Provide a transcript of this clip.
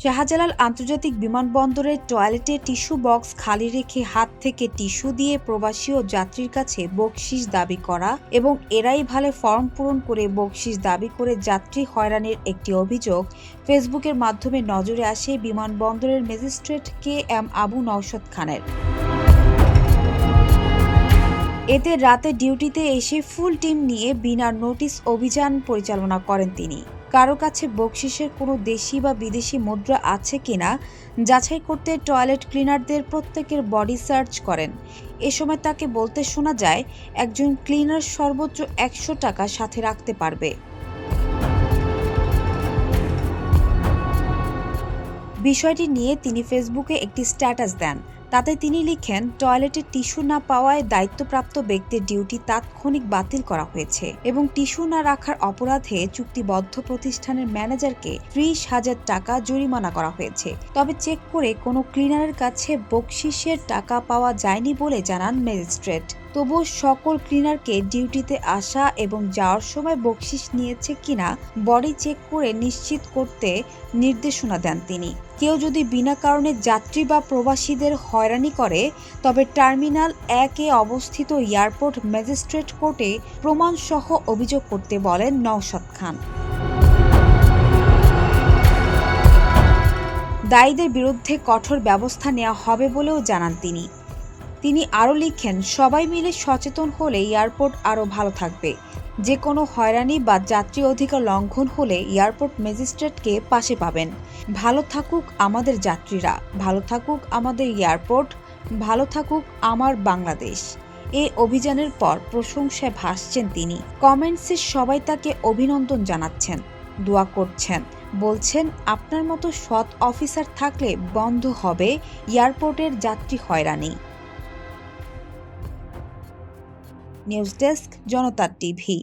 শাহজালাল আন্তর্জাতিক বিমানবন্দরের টয়লেটে টিস্যু বক্স খালি রেখে হাত থেকে টিস্যু দিয়ে প্রবাসী ও যাত্রীর কাছে বকশিশ দাবি করা এবং এরাই ভালে ফর্ম পূরণ করে বকশিশ দাবি করে যাত্রী হয়রানির একটি অভিযোগ ফেসবুকের মাধ্যমে নজরে আসে বিমানবন্দরের ম্যাজিস্ট্রেট KM আবু নওশাদ খানের। এতে রাতে ডিউটিতে এসে ফুল টিম নিয়ে বিনা নোটিশ অভিযান পরিচালনা করেন তিনি। কারো কাছে বকশিশের কোনো দেশি বা বিদেশি মুদ্রা আছে কিনা যাচাই করতে টয়লেট ক্লিনারদের প্রত্যেকের বডি সার্চ করেন। এ সময় তাকে বলতে শোনা যায়, একজন ক্লিনার সর্বোচ্চ 100 টাকা সাথে রাখতে পারবে। বিষয়টি নিয়ে তিনি ফেসবুকে একটি স্ট্যাটাস দেন। তাতে তিনি লিখেন, টয়লেটে টিস্যু না পাওয়ায় দায়িত্বপ্রাপ্ত ব্যক্তির ডিউটি তাৎক্ষণিক বাতিল করা হয়েছে এবং টিস্যু না রাখার অপরাধে চুক্তিবদ্ধ প্রতিষ্ঠানের ম্যানেজারকে 30,000 টাকা জরিমানা করা হয়েছে। তবে চেক করে কোনো ক্লিনারের কাছে বকশিশের টাকা পাওয়া যায়নি বলে জানান ম্যাজিস্ট্রেট। তবুও সকল ক্লিনারকে ডিউটিতে আসা এবং যাওয়ার সময় বকশিশ নিয়েছে কিনা বডি চেক করে নিশ্চিত করতে নির্দেশনা দেন তিনি। কেউ যদি বিনা কারণে যাত্রী বা প্রবাসীদের হয়রানি করে তবে টার্মিনাল 1-এ অবস্থিত এয়ারপোর্ট ম্যাজিস্ট্রেট কোর্টে প্রমাণসহ অভিযোগ করতে বলেন নওশাদ খান। দায়ীদের বিরুদ্ধে কঠোর ব্যবস্থা নেওয়া হবে বলেও জানান তিনি। তিনি আরও লিখেন, সবাই মিলে সচেতন হলে এয়ারপোর্ট আরও ভালো থাকবে। যে কোনো হয়রানি বা যাত্রী অধিকার লঙ্ঘন হলে এয়ারপোর্ট ম্যাজিস্ট্রেটকে পাশে পাবেন। ভালো থাকুক আমাদের যাত্রীরা, ভালো থাকুক আমাদের এয়ারপোর্ট, ভালো থাকুক আমার বাংলাদেশ। এই অভিযানের পর প্রশংসায় ভাসছেন তিনি। কমেন্টসে সবাই তাকে অভিনন্দন জানাচ্ছেন, দোয়া করছেন, বলছেন আপনার মতো সৎ অফিসার থাকলে বন্ধ হবে এয়ারপোর্টের যাত্রী হয়রানি। নিউজ ডেস্ক, জনতা টিভি।